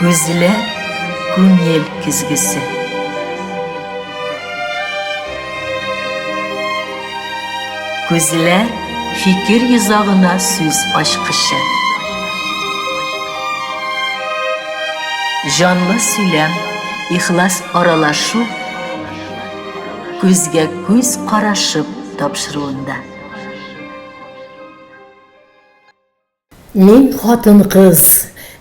Күзле күңел күзгісі. Күзле фикер йозағына сүз ашқышы. Жанлы сөйлем, ихлас аралашу, күзгә күз қарашып тапшыруында. Мин хатын кыз,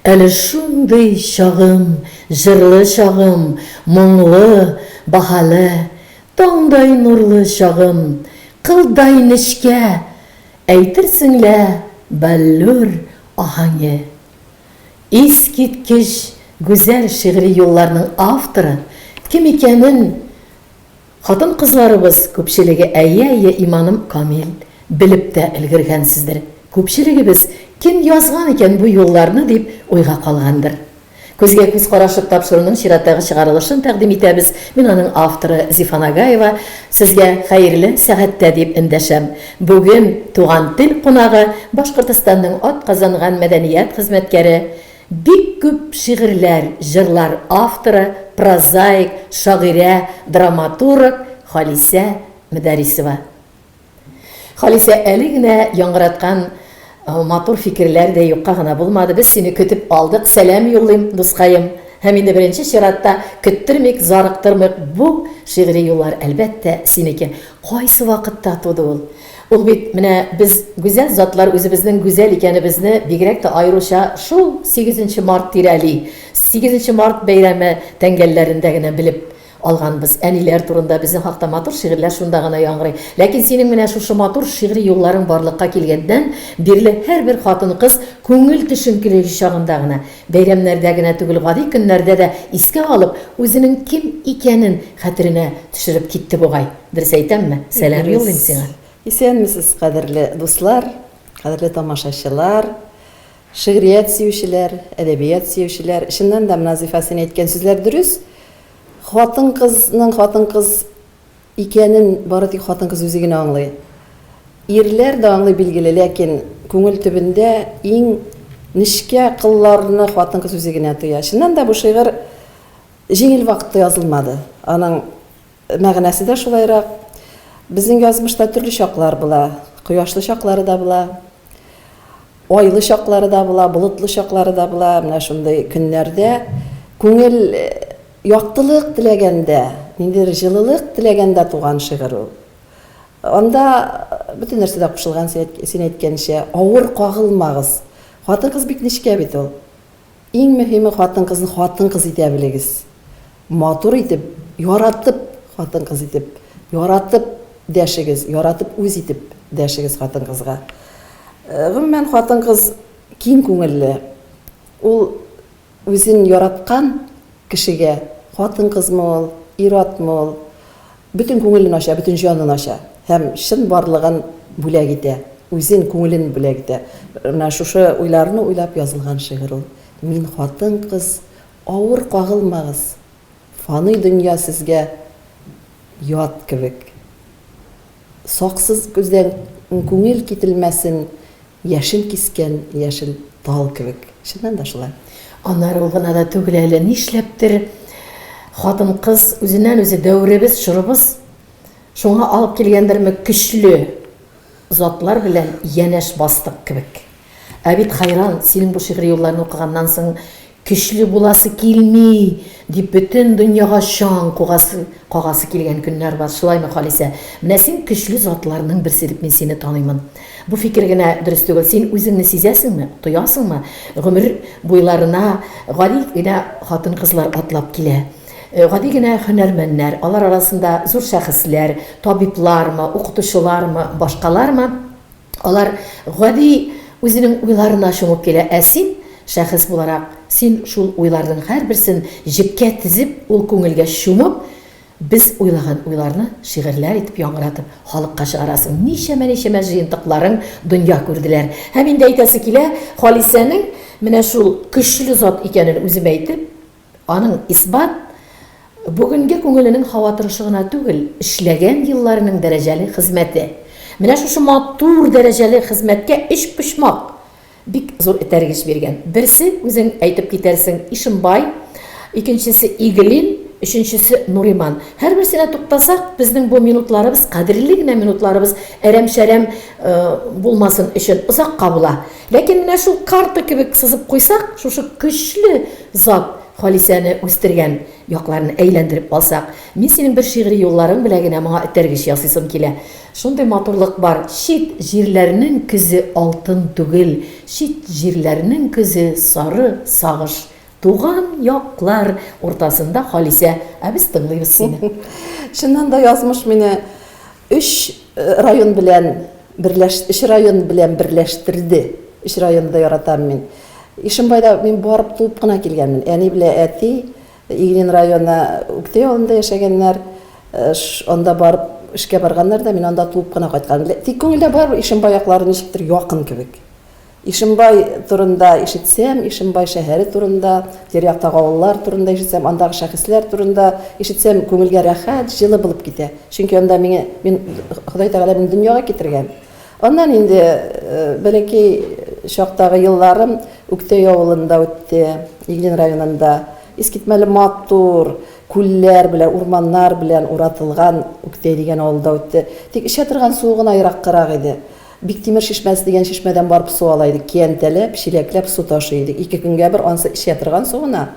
әлі шундый шағым, жырлы шағым, мұңлы, бахалы, таңдай нурлы шағым, қылдай нишкә, әйтерсеңлә бәллүр ахаңы. Искиткеч гүзәл шигъри юлларның авторы кем икәнен хатын кызларыбыз күпчелеге әйе иманым камил белеп тә өлгергәнсездер. Күпчелегебез кем язган икән бу юлларны дип уйга калгандыр. Күзгә күз карашып тапшыруның чираттагы чыгарылышын тәкъдим итәбез. Мин аның авторы Зифан Агаева. Сезгә хәерле сәгатьтә дип эндәшәм. Бүген туган тел кунагы Башкортстанның атказанган мәдәният хезмәткәре, бик күп шигырьләр, җырлар авторы, прозаик, шагыйрә, драматург Халисә Мөдәрисова. Халисә әле генә яңгыраткан матур фикерләр дә юкка гына булмады. Без сине көтеп алдык. Сәлам юллыйм, дускаем. Һәм инде беренче чиратта көттермик, зарыктырмык бу шигъри юллар әлбәттә синеке. Кайсы вакытта туды ул? Ул бит менә без гүзәл затлар үзебезнең гүзәл икәнебезне бигрәк тә айрыша шул 8 март тирәли. 8 март бәйрәме тәңгәлләрендә генә белеп алганбыз. Әниләр турында безнең хакта матур шигырьләр шунда гына яңгырый. Ләкин синең менә шушы матур шигъри юлларың барлыкка килгәндән бирле һәрбер хатын-кыз күңел төшенкелеге чагында гына, бәйрәмнәрдә генә түгел, гади көннәрдә дә искә алып, үзенең ким икәнен хәтеренә төшереп китте бугай. Дөрес әйтәмме? Сәлам юллыйм сиңа. Исәнмесез, кадерле дуслар, кадерле тамашачылар, шигърият сөючеләр, әдәбият сөючеләр. Чыннан да Назифа син әйткән сүзләр дөрес. Хатын-кызның хатын-кыз икәнен бары тик хатын-кыз үзе генә аңлый. Ирләр дә аңлый билгеле, ләкин күңел төбендә иң нишкә кылларны хатын-кыз үзе генә тоя. Чыннан да бу шигырь җиңел вакытта язылмады. Аның мәгънәсе дә шулайрак. Безнең язмышта төрле чаклар була. Кояшлы чаклары да була. Айлы чаклары да була, болытлы чаклары да була. Менә шундый көннәрдә күңел яктылык теләгәндә, ниндидер җылылык теләгәндә туган шигырь ул. Анда бөтен нәрсә дә кушылган, син әйткәнчә, авыр кагылмагыз. Хатын-кыз бик нечкә бит ул. Иң мөһиме хатын-кызны хатын-кыз итә белегез. Матур итеп, яратып хатын-кыз итеп, яратып дәшегез, яратып үз итеп дәшегез хатын-кызга. Гомумән хатын-кыз киң күңелле. Ул үзен яраткан кешегә хатын-кызмы ул, ир-атмы ул, бөтен күңелен ача, бөтен җанын ача һәм чын барлыгын бүләк итә, үзен күңелен бүләк итә. Менә шушы уйларны уйлап язылган шигырь ул. Мин хатын-кыз, авыр кагылмагыз. Фаны дөнья сезгә ят кебек. Саксыз күздән күңел кителмәсен, яшен кискән яшел тал кебек. Чыннан да шулай. Аннары ул гына да түгел әле нишләптер хатын-кыз үзеннән үзе дәүребез, шурыбыз шуңа алып килгәндерме көчле затлар белән янәш бастык кебек. Ә бит хайран, синең бу шигъри юлларны укыганнан соң көчле буласы килми дип бөтен дөньяга шаң кагасы килгән көннәр бар. Шулаймы, Халисә? Менә син көчле затларның берсе дип мин сине таныймын. Бу фикер генә дөрес түгел. Син үзеңне сизәсеңме, тоясыңмы? Гомер буйларына гади генә хатын-кызлар атлап килә. Гади генә һөнәрмәннәр, алар арасында зур шәхесләр, табиблармы, укытучылармы, башкалармы? Алар гади үзенең уйларына чумып килә. Ә син шәхес буларак, син шул уйларның һәрберсен җепкә тизеп, ул күңелгә чумып, без уйлаган уйларны шигырьләр итеп яңгыратып халыкка чыгарасың. Ничәмә җыентыкларын дөнья күрделәр. Һәм инде әйтәсе килә, Халисәнең менә шул көчле зат икәнен үзем әйтеп, аның исбат бүгенге күңеленең хаватырышы гына түгел, эшләгән елларының дәрәҗәле хезмәте. Менә шушы матур дәрәҗәле хезмәткә эш пошмак бик зур этәргеч биргән. Берсе үзең әйтеп китәрсең Ишембай, икенчесе Игелин, өченчесе Нуриман. Һәр берсенә туктасак, безнең бу минутларыбыз, кадерле генә минутларыбыз әрәм-шәрәм булмасын өчен озакка була. Ләкин менә шул карта кебек сызып куйсак, шушы көчле зат Халисәне үстергән якларны әйләндереп алсак, мин синең бер шигъри юлларың белән генә моңа этәргеч ясыйсым килә. Шундый матурлык бар. Чит җирләрнең күзе алтын түгел, чит җирләрнең күзе сары сагыш. Туган яклар уртасында Халисә, без тыңлыйбыз сине. Шуннан да язмыш мине 3 район белән берләштерде. 3 районда яратам мин. Ишембайда мин барып туып кына килгәнмен. Әни белән әти Игелин районы Үктәй авылында яшәгәннәр. Анда барып эшкә барганнар да, мин анда туып кына кайткан. Тик күңелдә бар Ишембай яклары ничектер якын кебек. Ишембай турында ишетсәм, Ишембай шәһәре турында, тирә-яктагы авыллар турында ишетсәм, андагы шәхесләр турында ишетсәм, күңелгә рәхәт, җылы булып китә. Чөнки анда мин Ходай Тәгалә мине дөньяга китергән. Аннан инде бәләкәй чактагы елларым Үктәй авылында үтте, Игелин районында. Искитмәле матур күлләр белән, урманнар белән уратылган Үктәй дигән авылда үтте. Тик эчә торган су гына ераккарак иде. Биктимер шишмәсе дигән шишмәдән барып су ала идек, киянтәләп, чиләкләп су ташый идек. 2 көнгә бер ансы эчә торган су гына.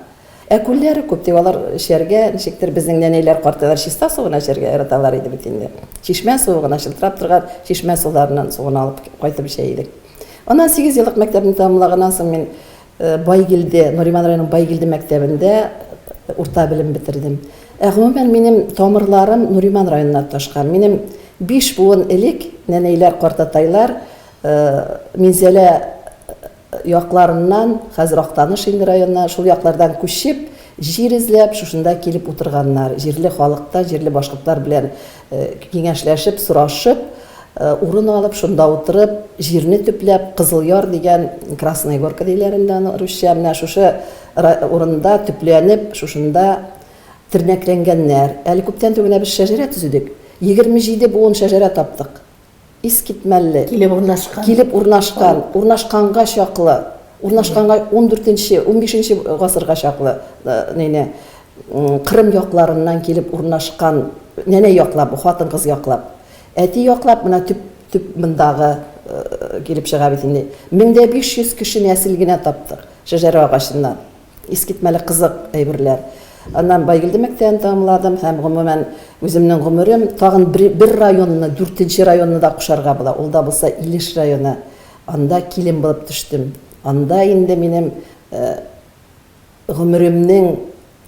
Күлләре күп, тик алар эчәргә, ничектер безнең нәнәйләр, картайлар чиста су гына эчәргә яраталар иде бит инде. Чишмә суы гына, чылтырап торган чишмә суларынан суын алып кайтып эчә идек. Аннан 8 еллык мәктәпне тәмамлаганнан соң мин Байгилде, Нуриман районының Байгилде мәктәбендә урта белем бетердем. Гомумән минем тамырларым Нуриман районына ташкан. Минем 5 буын элек нәнәйләр, картатайлар Минзәлә якларыннан, хәзер Актаныш инде районына, шул яклардан күчеп, җир эзләп, шушында килеп утырганнар. Җирле халыкта, җирле башкортлар белән киңәшләшеп, сорашып, урын алып, шунда утырып, җирне төпләп, Кызылъяр дигән Красная Горка диләрендә русча, менә шушы урында төпләнеп, шушында тернәкләнгәннәр. Әле күптән түгел без шәҗәрә төзедек. 27 буын шәҗәрә таптык. Искитмәлле. Килеп урнашкан. Урнашканга чаклы. Урнашканга 14-нче, 15-нче гасырга чаклы. Нәне Кырым якларыннан килеп урнашкан. Нәнә яклап, хатын-кыз яклап. Әти яклап, менә төп мондагы килеп чыга бит инде. 1500 кеше нәсел генә таптык шәҗәрә агачыннан. Искитмәле кызык әйберләр. Аннан Байгилде мәктәбен тәмамладым һәм гомумән үземнең гомерем тагын бер районны, 4-нче районны да кушарга була. Ул да булса Илеш районы. Анда килен булып төштем. Анда инде минем гомеремнең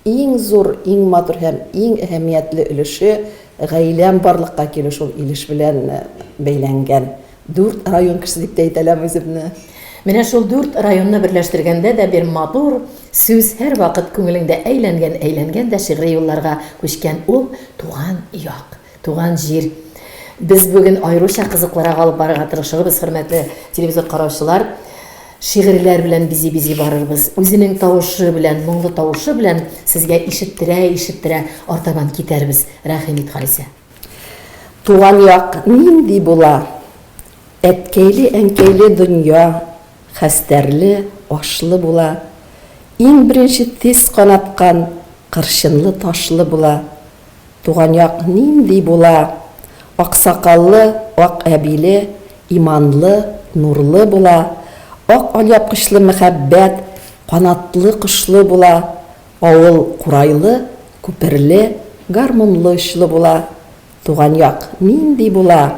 иң зур, иң матур һәм иң әһәмиятле өлеше гаиләм барлыкка килү шул Илеш белән бәйләнгән. 4 район кеше дип әйтәләм үземне. Менә шул 4 районны берләштергәндә дә бер матур сүз һәр вакыт күңелеңдә әйләнгән дә шигъри юлларга күчкән ул туган як, туган җир. Без бүген айрыша кызыкларга алып барырга тырышабыз, хөрмәтле телевизор караучылар. Шигырьләр белән бизи барырбыз. Үзенең тавышы белән, моңлы тавышы белән сезгә ишеттерә, артабан китәрбез. Рәхим ит, Халисә. Туган як нинди була? Әткәйле, әнкәйле дөнья, хәстәрле, ашлы була. Иң беренче тез канаткан, кыршынлы, ташлы була. Туган як нинди була? Аксакаллы, ак әбиле, иманлы, нурлы була. Ак алъяпкычлы мәхәббәт, канатлы, кышлы була. Авыл курайлы, күперле, гармонлы очлы була. Туган як нинди була?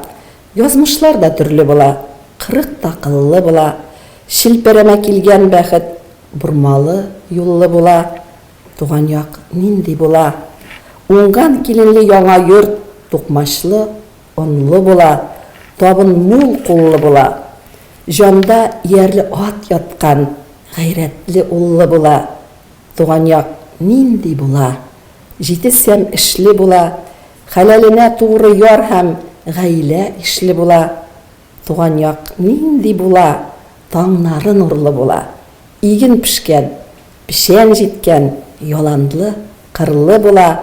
Язмышлар да төрле була. Кырык такыллы була. Шилпәрәмә килгән бәхет, бурмалы, юллы була. Туган як нинди була? Уңган киленле яңа йорт, тукмачлы, онлы була. Табын мул куллы була. Жанда ярлы ат яткан, гайрәтле уллы була. Туган як нинди була? Җитесәм эшле була. Хәләленә туры яр һәм гаилә ишле була. Туган як нинди була? Таңнары нурлы була. Иген пишкән, пишән җиткән, яланлы, кырлы була.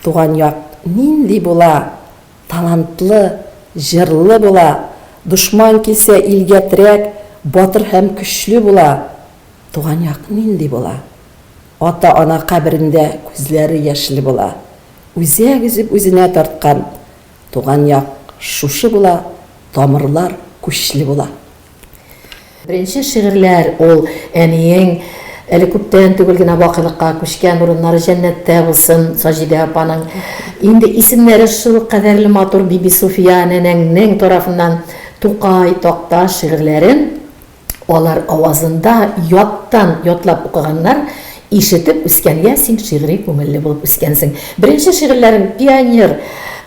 Туган як нинди була? Талантлы, җырлы була. Душман килсә илгә терәк, батыр һәм көчле була. Туган як нинди була? Ата-ана каберендә күзләре яшьле була. Үзәк үзеп үзенә тарткан. Туган як шушы була, тамырлар көчле була. Беренче шигырьләр ул әниең әле күптән түгел генә вакыйлыкка күчкән урыннары җәннәттә булсын, Саҗидә апаның. Инде исемнәре шул кадәрле матур Биби Суфия нәнәңнең тарафыннан Тукай, Такташ шигырьләрен алар авазында ятлап укыганнар, ишетеп үскәнгә син шигъри күңелле булып үскәнсең. Беренче шигырьләрем пионер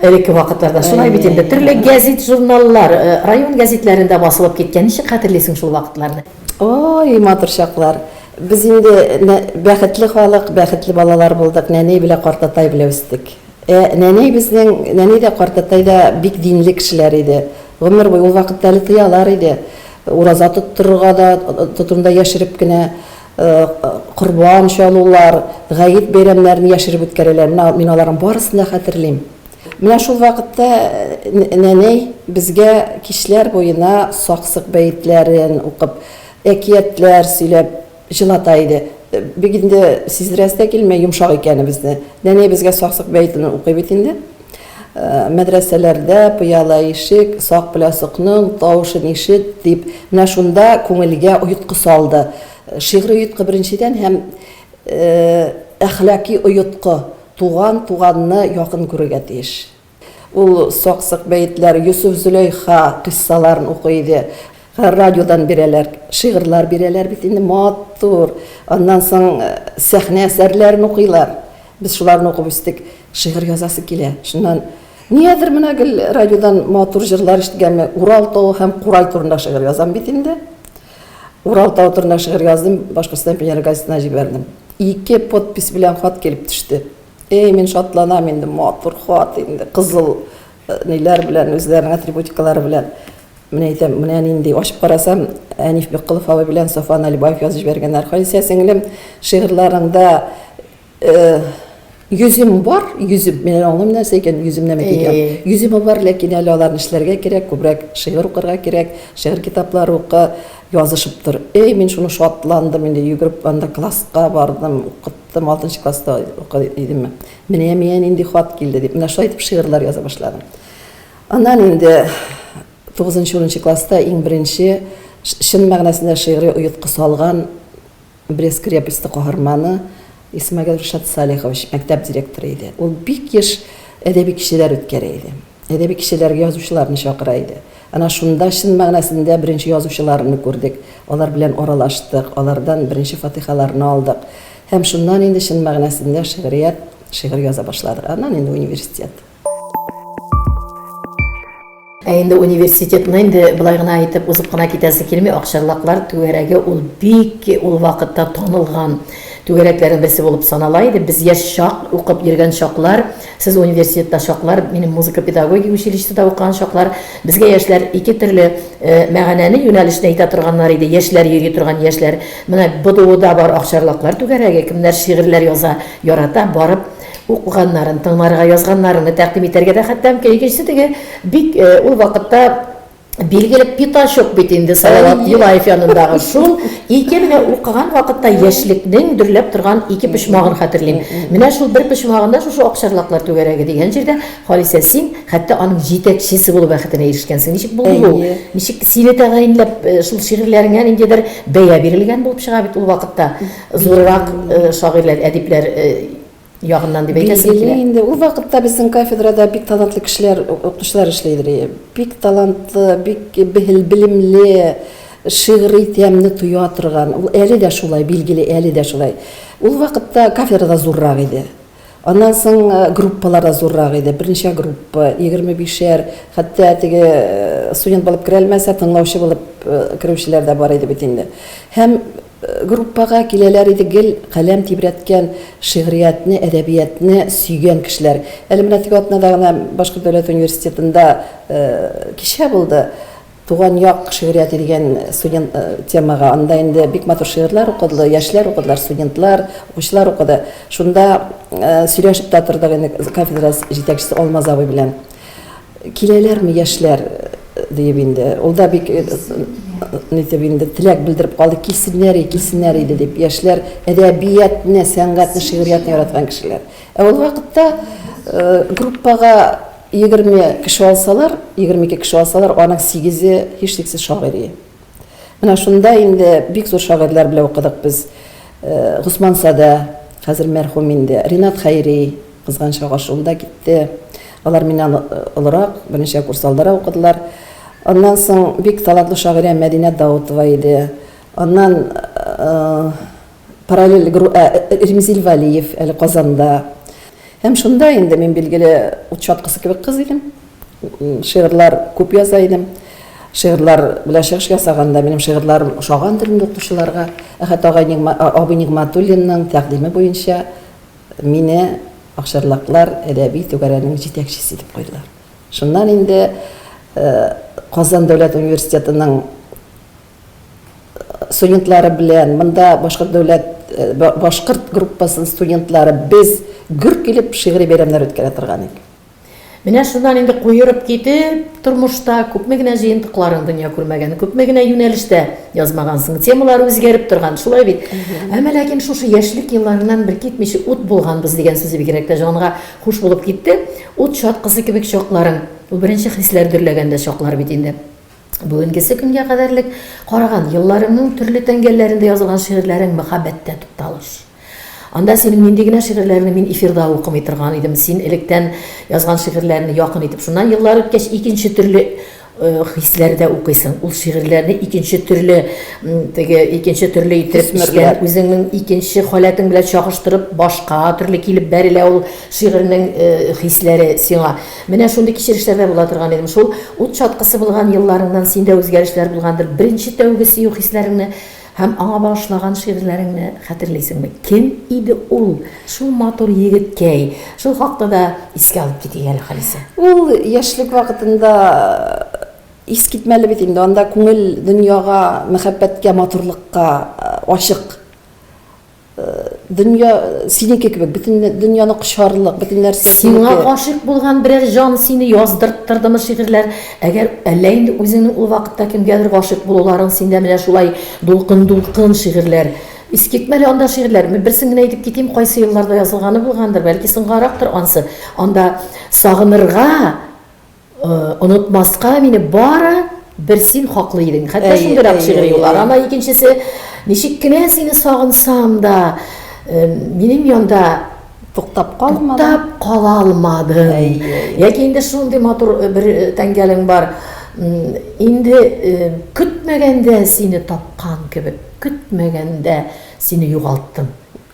элекке вакытларда шулай бит инде төрле гәзит, журналлар, район гәзитләрендә басылып киткән. Ничек хәтерлисең шул вакытларны? Ой, матур чаклар. Без инде бәхетле халык, бәхетле балалар булдык. Нәни белә картатай белә үстек. Нәни дә картатай да бик динле кешеләр иде. Гомер буе ул вакытта әле тыялар иде. Ураза тоттырырга да тотымда яшереп кенә корбан чалулар, гаит бәйрәмнәрен яшереп үткәрәләр. Мин аларның барысын да хәтерлим. Менә шул вакытта нәнәй безгә кичләр буена саксык бәйтләрен укып, әкиятләр сөйләп җылата иде. Бик инде сиздерәсе килмәй йомшак икәне безне. Нәнәй безгә саксык бәйтен укый бит инде. Мәдрәсәләрдә пыяла ишек, сак белән сукның тавышын ишет дип, менә шунда күңелгә уйытқы салды. Шигъри уйытқы беренчедән һәм әхлаки уйытқы. Туганны якын күрергә тиеш. Ул саксык бәйтләр, Юсуф Зөләйха кыссаларын укый иде. Радиодан бирәләр, шигырьләр бирәләр бит инде матур. Аннан соң сәхнә әсәрләрен укыйлар. Без шуларны укып үстек. Шигырь язасы килә. Шуннан ниядер менә гел радиодан матур җырлар ишетгәнме? Урал тау һәм Курай турында шигырь язам бит инде. Урал тау турында шигырь яздым, Башкортстан пионер газетына җибәрдем. 2 подпись белән хат килеп төште. Мин шатланам инде, матур хат инде, кызыл ниләр белән, үзләренең атрибутикалары белән. Менә әйтәм, менә нинди ачып карасам, Әниф Биккылов абый белән Сафан Алибаев язып җибәргәннәр. Хәлисә сеңлем шигырьләрендә yüzüm бар, мен аңлыйм нәрсә икән, yüzüm нәмә икән. Yüzüm бар, ләкин әле аларны эшләргә кирәк, күбрәк шигырь укырга кирәк, шигырь китаплары укы, язышып тор. Мин шуны шатландым инде, йөгереп анда класска бардым, укыттым, 6нчы класста укый идем. Менә мен инде хат килде дип, менә шулай итеп шигырьләр яза башладым. Аннан инде 9нчы класста иң беренче шын мәгънәсендә шигъри уйытқы салган Брест крепости каһарманы Исмәгыйль Ришат Салихович мәктәп директоры иде. Ул бик еш әдәби кешеләр үткәрә иде. Әдәби кешеләргә язучыларны чакыра иде. Ана шунда шын мәгънәсендә беренче язучыларны күрдек. Алар белән аралаштык, алардан беренче фатихаларны алдык. Һәм шуннан инде шын мәгънәсендә шигырь яза башладык. Аннан инде университет. Инде университетны инде былай гына әйтеп узып кына китәсе килми, Акчарлаклар түгәрәге ул бик ул вакытта танылган түгәрәкләрнең берсе булып санала иде. Без яшь чак укып йөргән чаклар, сез университетта чаклар, минем музыка педагогия училищесында укыган чаклар, безгә яшьләр ике төрле мәгънәне юнәлешне әйтә торганнар иде. Яшьләр йөри торган яшьләр. Менә БДУда бар Акчарлаклар түгәрәге, кемнәр шигырьләр яза, ярата, барып укыганнарын, тыңларга язганнарын тәкъдим итәргә дә хәтта икенчесе теге бик ул вакытта билгеле Питашок бит инде Салават Юлаев янындагы шул ике менә укыган вакытта яшьлекнең дөрләп торган ике пишмагын хәтерлим. Менә шул бер пишмагында шушы Акчарлаклар түгәрәге дигән җирдә Халисә син хәтта аның җитәкчесе булып бәхетенә ирешкәнсең. Ничек булды бу? Ничек сине тәгаенләп шул шигырьләреңә ниндидер бәя бирелгән булып чыга бит ул вакытта зуррак шагыйрьләр, әдипләр ягыннан дип әйтәсең килә. Инде ул вакытта безнең кафедрада бик талантлы кешеләр, укытучылар эшләйдер. Бик талантлы, бик белемле, шигъри тәмне туя торган. Ул әле дә шулай, билгеле әле дә шулай. Ул вакытта кафедрада зуррак иде. Аннан соң группаларда зуррак иде. Беренче группа 25-шәр, хәтта теге студент булып керә алмаса, тыңлаучы булып керүчеләр дә бар иде бит инде. Һәм группага киләләр иде гел каләм тибрәткән шигъриятны, әдәбиятны сөйгән кешеләр. Әле менә теге атнада гына Башкорт дәүләт университетында кичә булды. Туган як шигърияты дигән студент темага. Анда инде бик матур шигырьләр укыдылар, яшьләр укыдылар, студентлар, укучылар укыды. Шунда сөйләшеп тә тордык инде кафедра җитәкчесе Алмаз абый белән. Киләләрме яшьләр дип инде. Ул да бик нитеп инде теләк белдереп калды, килсеннәр иде дип, яшьләр әдәбиятны, сәнгатьне, шигъриятны яраткан кешеләр. Ул вакытта группага 20 кеше алсалар, 22 кеше алсалар, аның 8-е һичшиксез шагыйрь. Менә шунда инде бик зур шагыйрьләр белән укыдык без. Госман Сада, хәзер мәрхүм инде, Ринат Хайри, кызган чагы шунда китте. Алар миннән олырак, берничә курс алдыра укыдылар. Аннан соң бик талантлы шагыйрә Мәдинә Даутова иде. Аннан параллель Ремзил Валиев, әле Казанда. Һәм шунда инде мин билгеле учаткысы кебек кыз идем. Шигырьләр күп яза идем. Шигырьләр белән чыгыш ясаганда минем шигырьләрем ошаган телендә укучыларга, Әхәт Абый Нигъмәтуллинның тәкъдиме буенча мине Акчарлаклар әдәби түгәрәнең җитәкчесе дип куйдылар. Шуннан инде Казан дәүләт университетының студентлары белән, монда башкорт группасының студентлары без гөр килеп шигъри бәйрәмнәр үткәрә торган идек. Менә шуннан инде куерып китеп, тормышта күпме генә җыентыкларын дөнья күрмәгән, күпме генә юнәлештә язмагансың, темалар үзгәреп торган, шулай бит. Әмма ләкин шушы яшьлек елларыннан бер китмичә ут булганбыз дигән сүзе бигрәк тә җанга хуш булып китте. Ут чаткысы кебек чакларың, ул беренче хисләр дөрләгәндә чаклар бит инде. Бүгенгесе көнгә кадәрлек караган елларыңның төрле тәңгәлләрендә язылган шигырьләрең мәхәббәттә тукталыш. Анда синең нинди генә шигырьләрне мин эфирда укымый торган идем. Син электән язган шигырьләрне якын итеп, шуннан еллар үткәч икенче төрле хисләрдә укыйсың. Ул шигырьләрне икенче төрле итеп эшләп, үзеңнең икенче халәтең белән чагыштырып, башка төрле килеп бәрелә ул шигырьнең хисләре сиңа. Менә шундый кичерешләрдә була торган идем. Шул ут чаткысы булган елларыңнан синдә үзгәрешләр булгандыр. Беренче тәүге сөю хисләреңне һәм аңа багышлаган шигырьләреңне хәтерлисеңме? Кем иде ул? Шул матур егеткәй. Шул хакта да искә алып китик әле Халисә. Ул яшьлек вакытында искитмәле бит инде. Анда күңел дөньяга, мәхәббәткә, матурлыкка ачык. Дөнья синеке кебек, бөтен дөньяны кошарлык, бөтен нәрсә Сиңа гашык булган берәр җан сине яздырттырдымы шигырьләр? Әгәр әллә инде үзеңнең ул вакытта кемгәдер гашык булуларың синдә менә шулай дулкын шигырьләр. Искитмәле анда шигырьләр. Мен берсен генә әйтеп китим, кайсы елларда язылганы булгандыр, бәлки соңгарактыр ансы. Анда сагынырга, онытмаска мине бары бер син хаклы идең. Хәтта шундый шигырь юллар. Ама икенчесе, ничек кенә сине сагынсам да, минем янда туктап кала алмадым. Яки инде шундый матур бер тәңгәлең бар. Инде көтмәгәндә сине тапкан кебек, көтмәгәндә сине югалттым.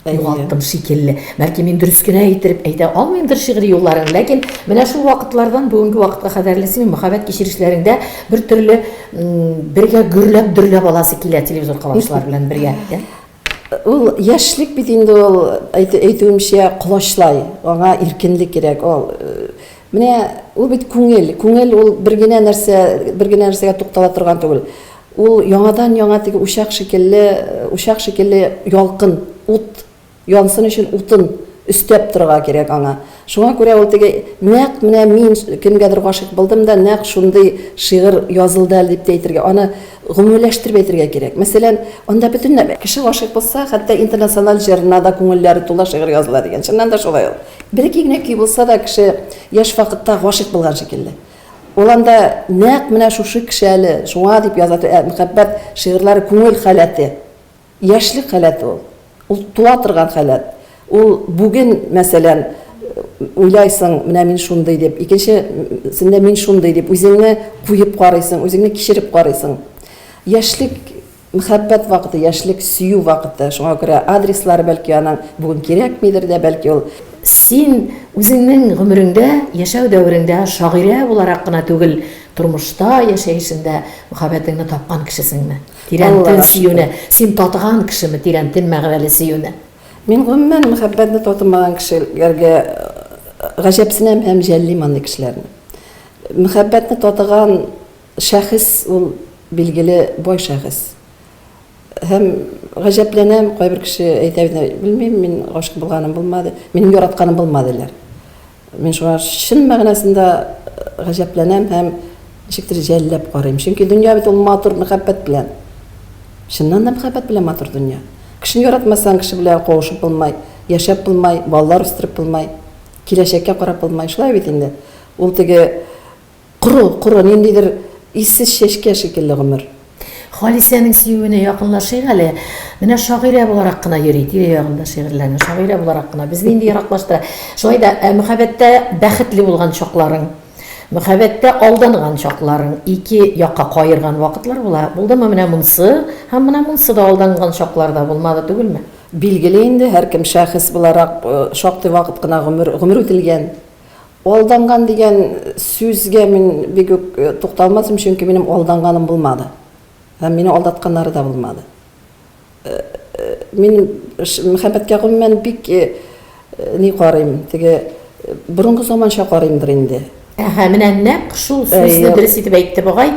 Югалттым шикелле. Бәлки мин дөрес кенә әйтә алмыймдыр шигъри юлларын, ләкин менә шул вакытлардан бүгенге вакытка кадәрле син мәхәббәт кичерешләрендә бер төрле бергә гөрләп дөрләп аласы килә телевизор кабашлар белән бергә. Ул яшьлек бит инде, ул әйтүемчә колачлай, аңа иркенлек кирәк. Ул менә ул бит күңел ул бер генә нәрсәгә туктала торган түгел. Ул яңа теге ушак шикелле ялкын, ут янсын өчен утын өстәп торырга кирәк аңа. Шуңа күрә ул теге нәкъ менә мин кемгәдер гашык булдым да, нәкъ шундый шигырь язылды әле дип әйтергә, аны гомумләштереп әйтергә кирәк. Мәсәлән, анда бөтен кеше гашык булса, хәтта интернациональ җырнада күңелләре тула шигырь языла дигән. Чыннан да шулай ул. Бер-ике генә көй булса да, кеше яшь вакытта гашык булган шикелле. Ул анда нәкъ менә шушы кеше әле шуңа дип яза, мәхәббәт шигырьләре күңел халәте, яшьлек халәте ул. Ул туа торган халәт. Ул бүген мәсәлән уйлайсың, менә мин шундый дип, икенчесендә мин шундый дип, үзеңне куеп карыйсың, үзеңне кичереп карыйсың. Яшьлек мәхәббәт вакыты, яшьлек сөю вакыты. Шуңа күрә адреслары бәлки аның бүген кирәкмидер дә, бәлки ул. Син үзеңнең гомереңдә, яшәү дәвереңдә шагыйрә буларак кына түгел, тормышта яшәешендә мәхәббәтеңне тапкан кешесеңме? Тирәнтен сөюне, син татыган кешеме тирәнтен мәгънәле сөюне? Мин гомумән мәхәббәтне татымаган кешеләргә гаҗәпсенәм һәм җәллим андый кешеләрне. Мәхәббәтне татыган шәхес ул билгеле бай шәхес. Һәм гаҗәпләнәм, кайбер кеше әйтә, белмим, мин гашык булганым булмады, минем яратканым булмады диләр. Мин шуңа чын мәгънәсендә гаҗәпләнәм һәм ничектер жәлләп карыйм. Чөнки дөнья бит ул матур мәхәббәт белән. Шуннан да мәхәббәт белән матур дөнья. Кешене яратмасаң, кеше белән кавышып булмай, яшәп булмай, балалар үстереп булмай, киләчәккә карап булмай. Шулай бит инде. Ул теге куры, ниндидер иссез чәчкә шикелле гомер. Халисәнең сөюенә якынлашыйк әле. Менә шагыйрә буларак кына йөри, тирә-ягында шигырьләрне шагыйрә буларак кына безне инде яраклаштыра. Шулай да мәхәббәттә бәхетле булган чакларың, мәхәббәттә алданган чакларың, ике якка кайырган вакытлар була. Булдымы менә монсы, һәм менә монсы да алданган чакларда булмады түгелме? Билгеле инде һәркем шәхес буларак шактый вакыт кына гомер үтелгән. Алданган дигән сүзгә мин бик үк тукталмасым, чөнки минем алданганым булмады. Һәм мине алдатканнары да булмады. Мин мәхәббәткә гомумән бик ни карыйм, теге борынгы заманча карыймдыр инде. Менә нәкъ шул сүзне дөрес итеп әйтте бугай.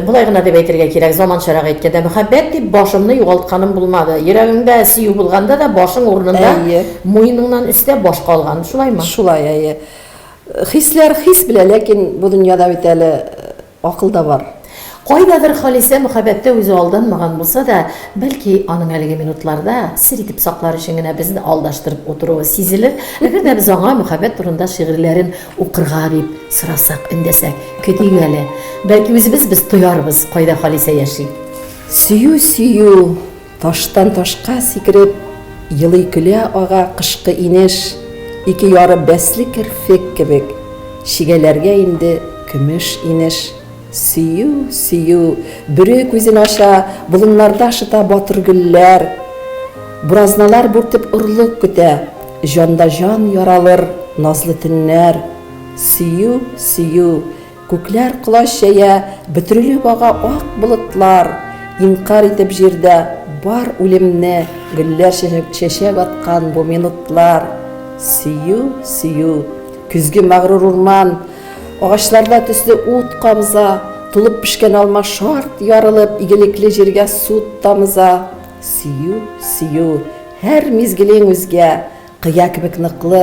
Булай гына дип әйтергә кирәк, заманчарак әйткәндә, мәхәббәт дип башымны югалтканым булмады. Йөрәгеңдә сөю булганда да башың урынында, муеныңнан өстә баш калган. Шулаймы? Шулай, хисләр хис белә, ләкин бу дөньяда бит әле акыл да бар. Кайдадыр Халисә мәхәббәттә үзе алданмаган булса да, бәлки аның әлеге минутларда сер итеп саклар өчен генә безне алдаштырып утыруы сизелер. Әгәр дә без аңа мәхәббәт турында шигырьләрен укырга дип сорасак, эндәсәк, көтик әле. Бәлки үзебез без тоярбыз, кайда Халисә яши. Сөю, таштан ташка сикереп, елый көлә ага кышкы инеш, ике яры бәсле керфек кебек, шигәләргә инде көмеш инеш. Сөю, бүре күзен аша, болынларда шыта батыр гүлләр, буразналар бүртеп ұрлық көтә, жанда жан яралыр, назлы тіннәр. Сөю, күкләр құлаш жая, бітірілі баға ақ бұлытлар, инқар итеп жерді, бар үлемне, гүлләр шешек атқан бұ минутлар. Сөю, күзгі мағрур урман, ағачларда төсле ут қабыза, тулып пішкен алма шарт ярылып, игелекле жергә суд тамыза. Сөю, һәр мизгелең үзгә, кыя кебек ныклы,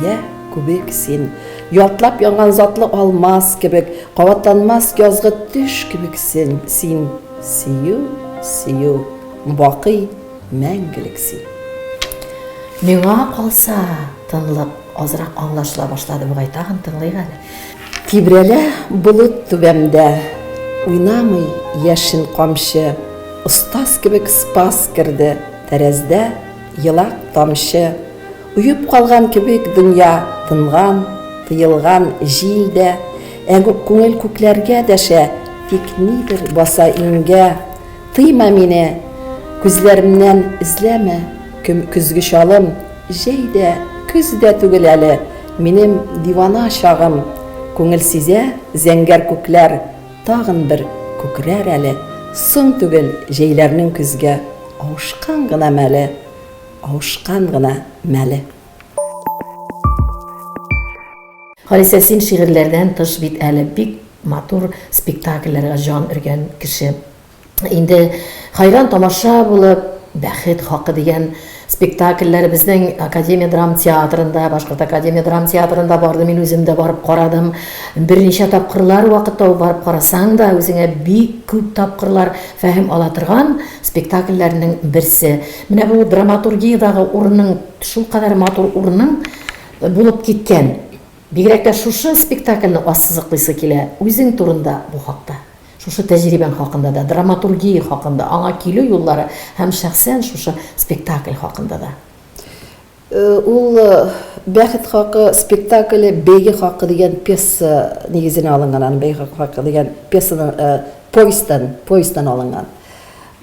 я күбек син. Ялтлап янган затлы алмаз кебек, кабатланмас язгы төш кебексин. Син сөю, бакый мәңгелек син. Миңа калса, тынлык азрак аңлашыла башлады бугай, тагын тыңлыйк әле. Тибрәлә болыт түбәмдә, уйнамый яшен камчы, устаз кебек спас керде, тәрәздә елак тамчы. Уйып калган кебек дөнья, тынган, тыелган җилдә, әгүк күңел күкләргә дәшә, тик нидер баса иңгә. Тыйма мине, күзләремнән эзләмә, көзге шалым, җәйдә, көздә түгел әле, минем дивана чагым. Күңел сизә, зәңгәр күкләр, тагын бер күкрәр әле, соң түгел җәйләрнең көзгә, авышкан гына мәле. Халисә, син шигырьләрдән тыш бит әле бик матур спектакльләргә җан өргән кеше. Инде хайран тамаша булып, бәхет хакы дигән спектакльләр безнең Академия драма театрында, Башкорт Академия драма театрында барды, мин үзем дә барып карадым. Берничә тапкырлар вакытта барып карасаң да, үзеңә бик күп тапкырлар фәһим ала торган спектакльләрнең берсе. Менә бу драматургиядагы урынның шул кадәр матур урынның булып киткән. Бигрәк тә шушы спектакльне ассызыклыйсы килә үзең турында бу хакта. Шушы тәҗрибәң хакында да, драматургия хакында, аңа килү юллары һәм шәхсән шушы спектакль хакында да. Ул бәхет хакы спектакле бәйге хакы дигән пьеса нигезенә алынган, бәйге хакы дигән пьесаның повестьтан алынган.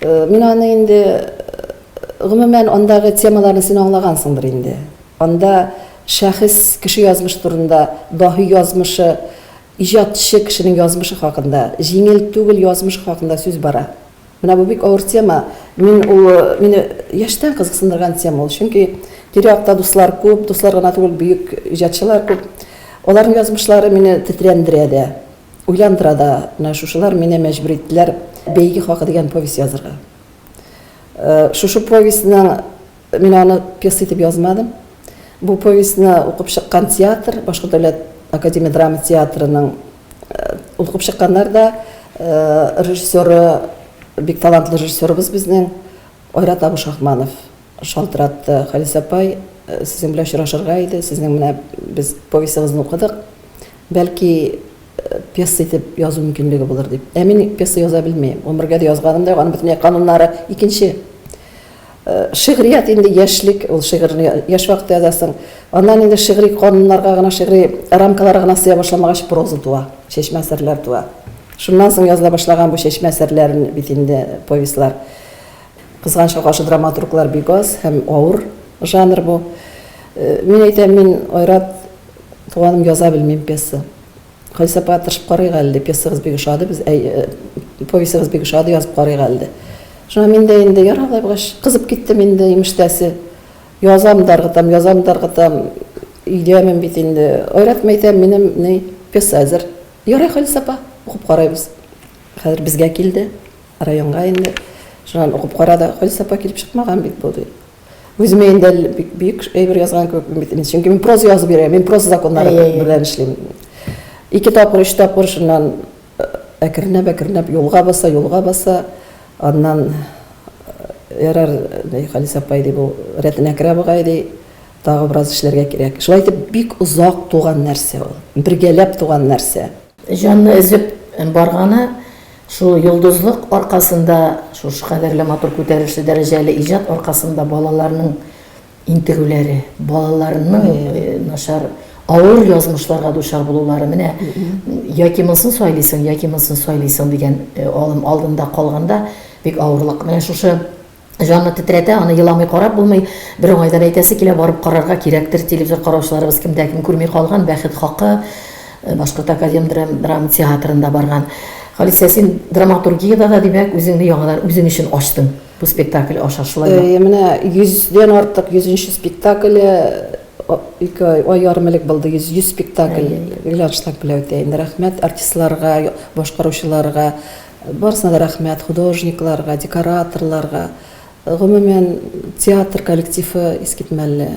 Мин аны инде гомумән андагы темаларны син аңлагансыңдыр инде. Анда шәхес кеше язмыш турында, даһи язмышы, иҗатчы кешенең язмышы хакында, җиңел түгел язмыш хакында сүз бара. Менә бу бик авыр тема. Мине яшьтән кызыксындырган тема ул. Чөнки тирә-якта дуслар күп, дуслар гына түгел, бөек иҗатчылар күп. Аларның язмышлары мине тетрәндерә дә, уйландыра да. Менә шушылар мине мәҗбүр иттеләр бәйге хакы дигән повесть язырга. Шушы повестьны мин аны пьеса итеп язмадым. Бу повестьны укып чыккан театр, Башкорт дәүләт Академия драма театрының укып чыкканнар да режиссеры, бик талантлы режиссерыбыз безнең Айрат Абушахманов шалтыратты. Халис апай, сезнең белән очрашырга иде, сезнең менә без повестьыгызны укыдык. Бәлки пьеса итеп язу мөмкинлеге булыр дип. Ә мин пьеса яза белмим. Гомергә дә язганым да, аның бөтенләй кануннары икенче. Шигърият инде яшьлек, ул шигырьне яшь вакытта язасың. Аннан инде шигъри кануннарга гына, шигъри рамкаларга гына сыя башламагач проза туа, чәчмә әсәрләр туа. Шуннан соң языла башлаган бу чәчмә әсәрләрен бит инде повестьлар. Кызганычка каршы драматурглар бик аз һәм авыр жанр бу. Мин әйтәм, мин Айрат туганым яза белмим пьеса. Халис апа тырышып карыйк әле, пьесагыз бик ошады, біз повестьыгыз бик ошады, язып карыйк әле. Шуңа мин дә инде яралай булгач кызып киттем инде имештәсе. Язам даргытам, идеямын бит инде. Айрат әйтәм, минем ни пьеса әзер. Ярай Халис апа, укып карайбыз. Хәзер безгә килде, районга инде. Шуннан укып карады, Халис апа килеп чыкмаган бит бу ди. Үземә инде бик әйбер язган күп бит. Чөнки мин проза язып бирәм, мин проза законнары белән эшлим. 2 тапкыр, 3 тапкыр шуннан әкренләп юлга баса, аннан ярар Халис апай ди бу рәтенә керә бугай ди, тагы бераз эшләргә кирәк. Шулай итеп бик узак туган нәрсә ул. Бергәләп туган нәрсә. Жанны эзеп барганы шу йолдызлык аркасында, шу кадерле матур күтәрелешле дәрәҗәле иҗат аркасында балаларның интегүләре, балаларның нашар авыр язмышларга душар булулары менә яки монысын сайлыйсың дигән алым алдында калганда бик авырлык. Менә шушы жанны тетрәтә, аны еламый карап булмый. Бер уңайдан әйтәсе килә, барып карарга кирәктер. Телевизор караучыларыбыз кимдә ким күрми калган, бәхет хакы Башкорт академ драма театрында барган. Халис, син драматургиядә да димәк үзеңне яңадан үзең өчен ачтың. Бу спектакль аша шулай. Менә 100дән артык 100нче спектакль 2 ай ярым элек булды, 100 спектакль. Гөләнчлек белән үтә. Инде рәхмәт артистларга, башкаручыларга, барысына да рәхмәт художникларга, декораторларга. Гомумән театр коллективы искитмәле,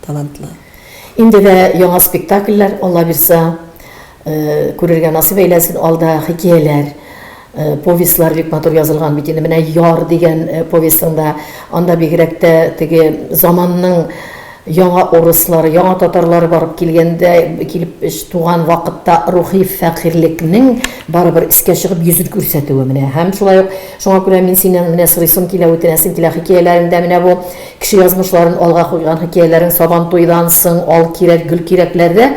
талантлы. Инде дә яңа спектакльләр, Алла бирсә, күрергә насыйп әйләсен, алда хикәяләр, повестьлар бик матур язылган бит. Инде менә Яр дигән повестьтында анда бигрәк тә теге заманның яңа урыслары, яңа татарлары барып килгәндә, килеп туган вакытта рухи фәкыйрьлекнең барыбер искә чыгып йөзен күрсәтүе менә. Һәм шулай ук шуңа күрә мин синең менә сырыйсым килә, үтенәсең килә хикәяләрендә менә бу кеше язмышларын алга куйган хикәяләрең Сабан туйдан соң, Ал кирәк, Гөл кирәкләрдә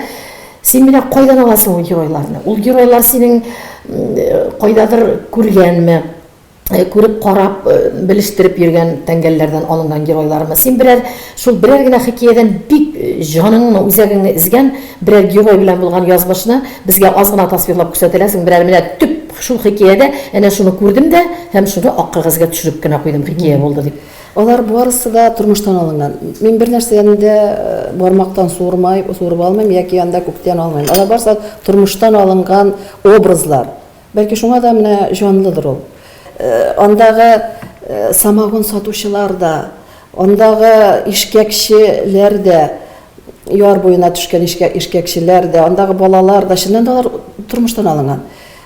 син менә кайдан аласың ул геройларны? Ул геройлар синең кайдадыр күргәнме? Күреп карап белештереп йөргән тәңгәлләрдән алынган геройлармы? Син берәр генә хикәядән бик җаныңны, үзәгеңне изгән берәр герой белән булган язмышны безгә аз гына тасвирлап күрсәтәләсең. Берәр менә төп шул хикәядә әнә шуны күрдем дә һәм шуны ак кагазга төшереп кенә куйдым, хикәя булды дип. Алар барысы да тормыштан алынган. Мин бер нәрсәне дә бармактан суырып алмыйм яки анда күктән алмыйм. Алар барысы тормыштан алынган образлар. Бәлки шуңа да менә җанлыдыр ул. Андагы самогон сатучылар да, андагы ишкәкчеләр дә, яр буена төшкән ишкәкчеләр дә, андагы балалар да, шуннан да алар тормыштан алынган.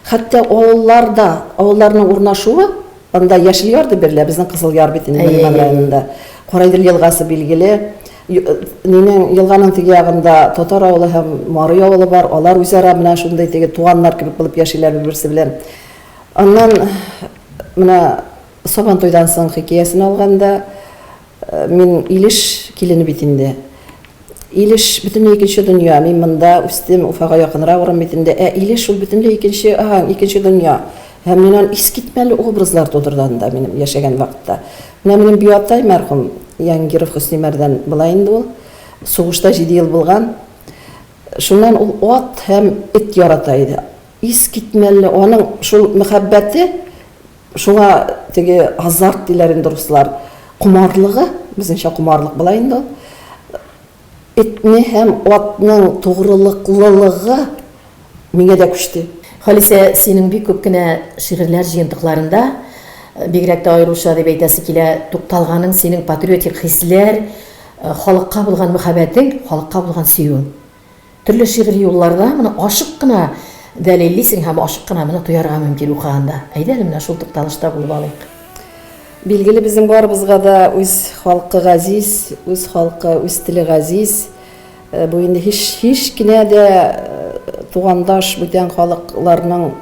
Хәтта авылларның урнашуы, анда Яшел Ярды берлә, безнең Кызыл Яр бит инде районында. Карайдыр елгасы билгеле. Нинең елганың теге ягында Татар авылы һәм Марый авылы бар. Алар үзара менә шундый теге туганнар кебек булып яшиләр бер-берсе белән. Аннан менә Сабан туйдан соң хикәясен алганда мин Илеш килене бит инде. Илеш бөтенләй икенче дөнья. Мин монда үстем, Уфага якынрак урын бит инде. Илеш ул бөтенләй икенче дөнья. Һәм миннән искитмәле образлар тудырды анда минем яшәгән вакытта. Менә минем биатай мәрхүм Янгиров Хөснимәрдән була инде ул. Сугышта 7 ел булган. Шуннан ул ат һәм эт ярата иде. Искитмәле аның шул мәхәббәте, шуңа теге азарт диләр инде руслар, кумарлыгы, безнеңчә кумарлык була инде ул. Этне һәм атның тугрылыклылыгы миңа да күчте. Халисә, синең бик күп кенә шигырьләр җыентыкларында, бигрәк тә аеруча дип әйтәсе килә, тукталганың синең патриотик хисләр, халыкка булган мәхәббәтең, халыкка булган сөюең. Төрле шигырь юлларда моны ашык кына дәлиллисең һәм ачык кына моны тоярга мөмкин укыганда. Әйдә әле менә шул тукталышта булып алыйк. Билгеле безнең барыбызга да үз халкы газиз, үз халкы, үз теле газиз. Бу инде һич кенә дә тугандаш бүтән халыкларның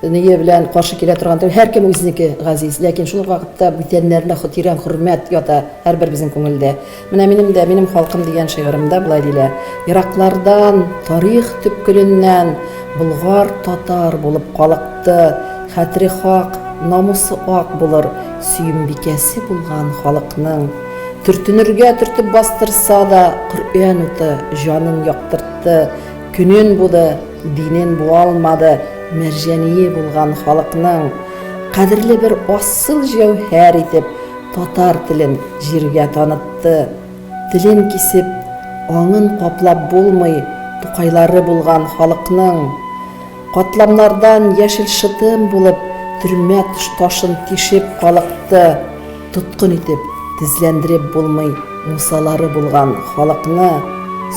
ние белән каршы килә торган түгел. Һәркем үзенеке газиз, ләкин шул вакытта бүтәннәрне тирән хөрмәт ята һәрбер безнең күңелдә. Менә минем халкым дигән шигыремдә булай дилә: Ераклардан, тарих төпкеленнән болгар татар булып калыкты, хәтере хак, намусы ак булыр, сөембикәсе булган халыкның. Төртүнергә төртеп бастырса да, Коръән уты җанын яктыртты, күнен буды, динен буалмады, мәрҗәние булган халыкның. Кадерле бер асыл җәүһәр итеп татар телен җиргә танытты. Телен кисеп, аңын каплап булмый, тукайлары булган халыкның. Катламнардан яшел шытым булып, төрмә ташын тишеп калыкты. Тоткын итеп, тезләндереп булмый, мусалары булган халыкны.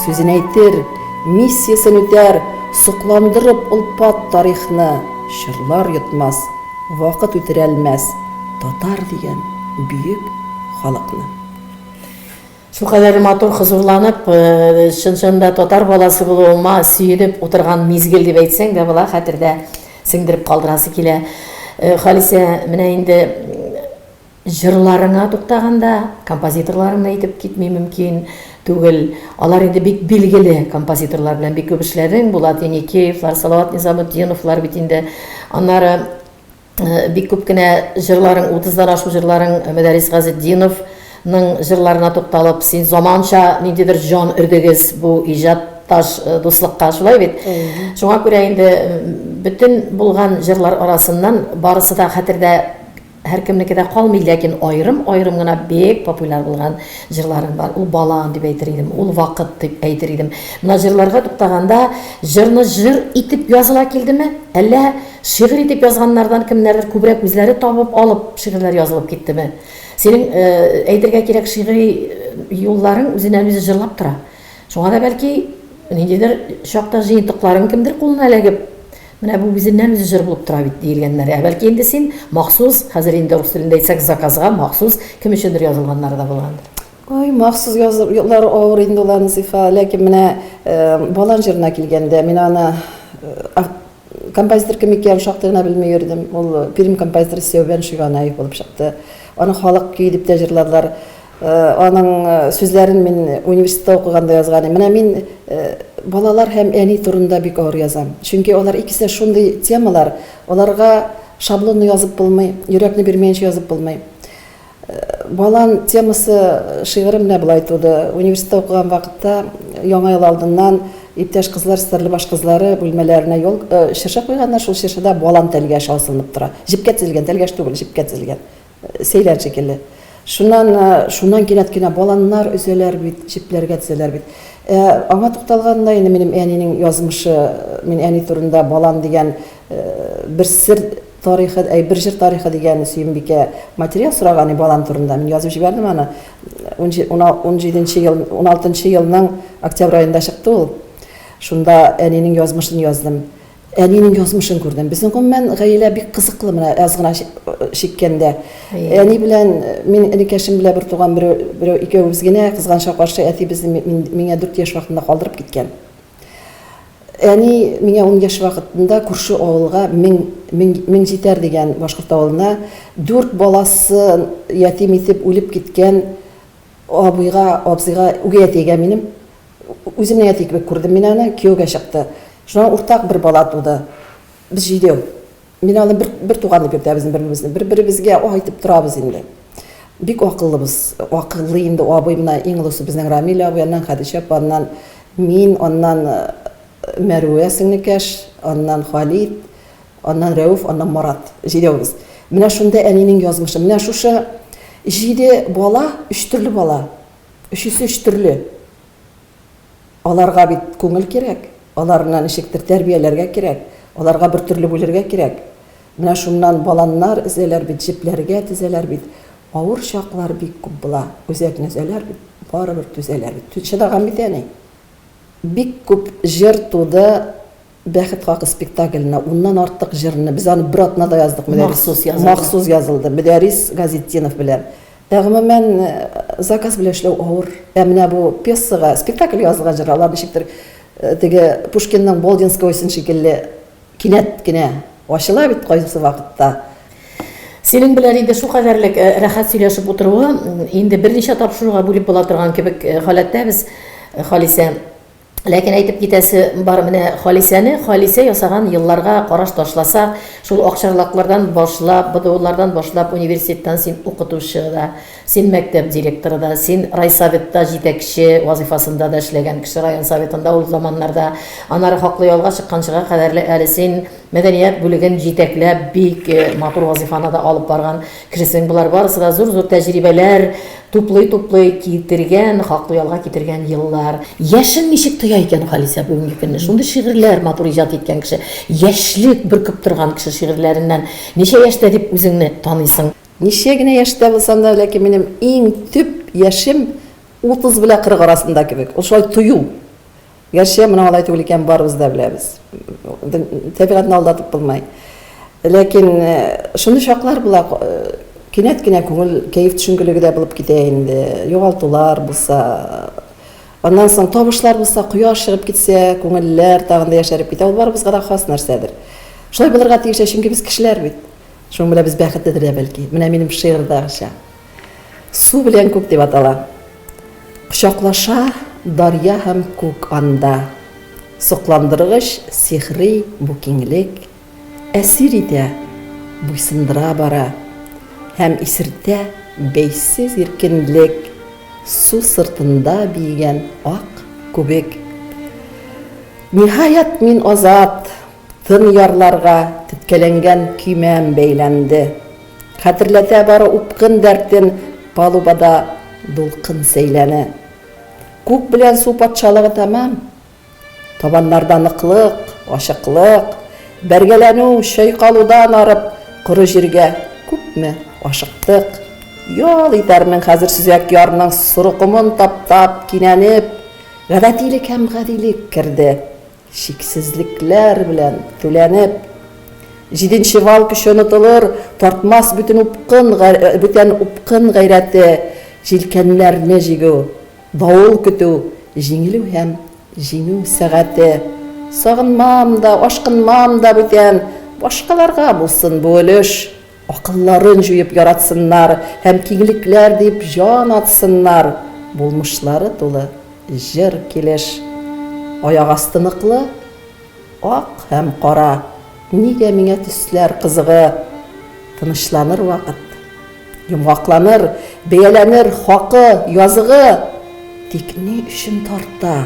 Сүзен әйтер, миссиясын үтәр, сукландырып улпат тарихны. Шырлар йотмас, вакыт үтерәлмәс, татар дигән бүйек халыкны. Шулкадәр матур хозурланып, чын-чынында татар баласы булуыма сөйенеп утырган мизгел дип әйтсәң дә була, хәтердә сеңдереп калдырасы килә. Халисә, менә инде җырларыңа туктаганда, композиторларыңны әйтеп китми мөмкин түгел. Алар инде бик билгеле композиторлар белән бик күп эшләдең. Булат Еникеевлар, Салават Низамутдиновлар бит инде. Аннары бик күп кенә җырларың, 30-дан ашу җырларың Мәдәрис Газетдиновның җырларына тукталып, син заманча ниндидер җан үрдегез бу иҗатташ дуслыкка, шулай бит. Шуңа күрә инде бөтен булган җырлар арасыннан барысы да хәтердә һәркемнеке дә калмый, ләкин айрым гына бик популяр булган җырларың бар. Ул балан дип әйтер идем, ул вакыт дип әйтер идем. Менә җырларга туктаганда, җырны җыр итеп языла килдеме? Әллә шигырь итеп язганнардан кемнәрдер күбрәк үзләре табып алып шигырьләр язылып киттеме? Синең әйтергә кирәк, шигъри юлларың үзеннән үзе җырлап тора. Шуңа да бәлки ниндидер чакта җыентыкларың кемдер кулына эләгеп, менә бу үзеннән үзе җыр булып тора бит диелгәннәр. Бәлки инде син махсус, хәзер инде рус телендә әйтсәк, заказга махсус кем өчендер язылганнар да булгандыр. Ой, махсус язулар авыр инде уларны Зифа, ләкин менә балан җырына килгәндә мин аны композитор кем икән шактый гына белмәй йөрдем. Ул Пермь композиторы Сөйбән Шуганаев булып чыкты. Аны халык көй дип тә җырладылар. Аның сүзләрен мин университетта укыганда язган. Менә мин балалар һәм әни турында бик авыр язам. Чөнки алар икесе шундый темалар, аларга шаблонны язып булмый, йөрәкне бирмәенчә язып булмый. Балан темасы шигырем менә булай туды. Университетта укыган вакытта яңа ел алдыннан иптәш кызлар, Стәрлебаш кызлары бүлмәләренә юл ширшә куйганнар, шул ширшәдә балан тәлгәш асылынып тора. Җипкә тезелгән, тәлгәш түгел, җипкә тезелгән. Сәйлән шикелле. Шуннан кинәт кенә баланнар өзәләр бит, җипләргә тезәләр бит. Аңа тукталганда инде минем әнинең язмышы, мин әни турында балан дигән бер сер тарихы, бер җыр тарихы дигән Сөембикә материал сораган балан турында. Мин язып җибәрдем аны. 16 елның октябрь аенда чыкты ул. Шунда әнинең язмышын яздым. Әнинең язмышын күрдем. Безнең гомумән гаилә бик кызыклы менә язгына шиккәндә. Әни белән мин энекәшем белән бер туган берәү икәүбез генә кызганча каршы әти безне миңа 4 яшь вакытында калдырып киткән. Әни миңа 10 яшь вакытында күрше авылга мең җитәр дигән башкорт авылына 4 баласы ятим итеп үлеп киткән абыйга, абзыйга, үгәй әтигә минем үземнең әти кебек күрдем мин аны, кияүгә чыкты. Шуңа уртак бер бала туды. Без җидәү. Мин аны бер туган дип йөртәбез бер-беребезне. Бер-беребезгә айтып торабыз инде. Бик акыллыбыз. Акыллы инде абый менә иң олысы безнең Рамил абый, аннан Хәдичә, аннан мин, аннан Мәрүә сеңнекәш, аннан Халид, аннан Рәүф, аннан Марат. Җидәүбез. Менә шунда әнинең язмышы. Менә шушы 7 бала, 3 төрле бала. Өчесе 3 төрле. Аларга бит күңел кирәк. Аларны ничектер тәрбияләргә кирәк. Аларга бер төрле бүләргә кирәк. Менә шуннан баланнар эзәләр бит, җипләргә тезәләр бит. Авыр чаклар бик күп була. Үзәкне эзәләр бит, барыбер түзәләр бит. Түшәдәгән бит әни. Бик күп җыр туды Бәхет хакы спектакльне, уннан артык җырны без аны бер атнада яздык. Махсус язылды. Махсус язылды. Мөдәррис Газетдинов белән. Гомумән заказ белән эшләү авыр. Менә бу пьесага, спектакль язылган җыр, алар ничектер теге Пушкинның Болдинская осень шикелле кинәт кенә ачыла бит кайсы вакытта. Синең белән инде шу кадәрлек рәхәт сөйләшеп утыруы, инде берничә тапшыруга бүлеп була торган кебек халәттә без Халисә. Ләкин әйтеп китәсе бар менә Халисә ясаган елларга караш ташласак, шул акчарлаклардан башлап, БДУлардан башлап университеттан син укытучы да, син мәктәп директоры да, син райсоветта җитәкче вазифасында да эшләгән кеше, район советында ул заманнарда, анары хаклы ялга чыкканчыга кадәрле әле син мәдәният бүлеген җитәкләп бик матур вазифаны да алып барган кешесең. Булар барысы да зур тәҗрибәләр туплый китергән, хаклы ялга китергән еллар. Яшен ничек тоя икән Халисә бүгенге көнне? Шундый шигырьләр матур иҗат иткән кеше, яшьлек бөркеп торган кеше шигырьләреннән ничә яшьтә дип үзеңне таныйсың? Ничә генә яшьтә булсам да, ләкин минем иң төп яшем 30 белән 40 арасында кебек. Ул шулай тою. Гәрчә моны алай түгел икән, барыбыз да беләбез. Табигатьне алдатып булмай. Ләкин шундый чаклар була, кинәт кенә күңел кәеф төшенкелеге дә булып китә инде. Югалтулар булса, аннан соң табышлар булса, кояш чыгып китсә, күңелләр тагын да яшәреп китә. Ул барыбызга да хас нәрсәдер. Шулай булырга тиеш, чөнки без кешеләр бит. Шуның белән без бәхетледер дә бәлки. Менә минем шигырьдәгечә. Су белән күк дип атала. Кочаклаша дарья һәм күк анда. Сокландыргыч сихри бу киңлек. Әсир итә, буйсындыра бара. Һәм исертә бәйсез иркенлек. Су сыртында бигән ак күбек. Ниһаят мин азат, тын ярларга теткәләнгән көймәм бәйләнде. Хәтерләтә бары упкын дәртен, палубада дулкын сәйләне. Күк белән су патшалыгы тамам. Табаннарда ныклык, ашыклык, бәргәләнү, чайкалудан арып, коры җиргә күпме ашыктык. Ял итәрмен хәзер сөзәк ярның сұрықымын таптап, кинәнеп, гадәтилек һәм гадилек керде. Шиксезлекләр белән түләнеп. 7нче вал көче онытылыр, тартмас бүтән упкын гайрәте, җилкәннәрне җигү, давыл көтү, җиңелү һәм җиңү сәгате. Сагынмам да, ашкынмам да бүтән, башкаларга булсын бу өлеш. Акылларын җуеп яратсыннар, һәм киңлекләр дип җан атсыннар. Булмышлары тулы җыр килеш. Аяк асты ныклы, ак һәм кара. Нигә миңа төсләр кызыгы? Тынычланыр вакыт, йомгакланыр, бәяләнер хакы, языгы. Тик ни өчен тарта?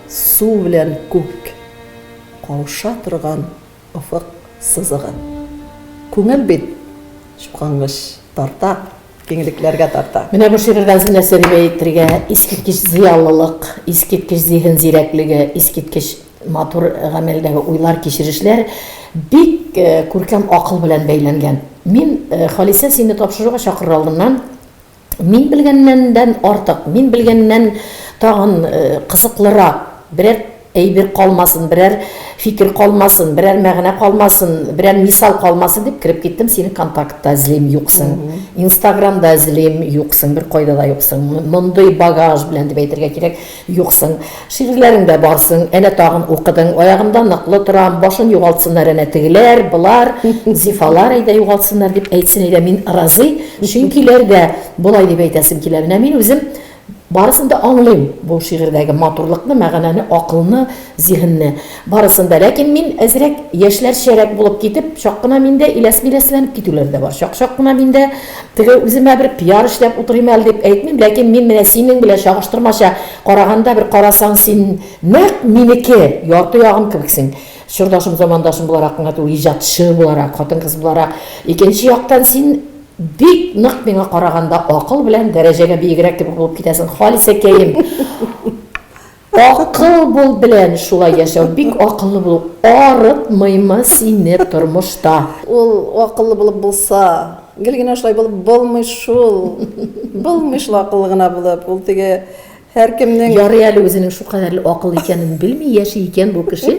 Су белән күк кауша торган офык сызыгы. Күңел бит шупкангыч тарта, киңлекләргә тарта. Менә бу шигырьдән нәрсә дип әйтергә, искиткеч зыялылык, искиткеч зиһен зирәклеге, искиткеч матур гамәлдәге уйлар, кичерешләр бик күркәм акыл белән бәйләнгән. Мин Халисә сине тапшыруга чакырыр алдымнан, мин белгәннән артык, мин белгәннән тагын кызыклырак берәр әйбер калмасын, берәр фикер калмасын, берәр мәгънә калмасын, берәр мисал калмасын дип кирип киттем. Сине контактта эзлим, юксың. Инстаграмда эзлим, юксың, бер кайда да юксың. Мондый багаж белән дип әйтергә кирәк, юксың. Шигырьләреңдә барсың, әнә тагын укыдың, аягымда ныклы торам, башын югалтсыннар, әнә тегеләр, булар, зифалар әйдә югалтсыннар дип әйтсен әйдә, мин разый, чөнкиләр дә булай дип әйтәсем килә. Менә мин үзем барысында аңлыйм бу шигырьдәге матурлыкны, мәгънәне, акылны, зиһенне. Барысында, ләкин мин әзрәк яшьләрчәрәк булып китеп, чаккына миндә иләс-миләсләнеп китүләр дә бар. Чаккына миндә теге үземә бер пиар эшләп утырыйм әле дип әйтмим, ләкин мин менә синең белән чагыштырмача караганда бер карасаң, син нәкъ минеке, ярты ягым кебексең. Чордашым, замандашым буларак, иҗатчы буларак, хатын-кыз буларак. Икенче яктан син бик нык миңа караганда акыл белән дәрәҗәгә биегрәк дип булып китәсең. Халисәкәем. Акыл бул белән шулай яшәү, бик акыллы булу арытмыймы сине тормышта? Ул акыллы булып булса, гел генә шулай булып булмый шул. Булмый шул акыллы гына булып. Ул теге Һәркемнең Ярый әле үзенең шу кадәрле акыл икәнен белми яши икән бу кеше.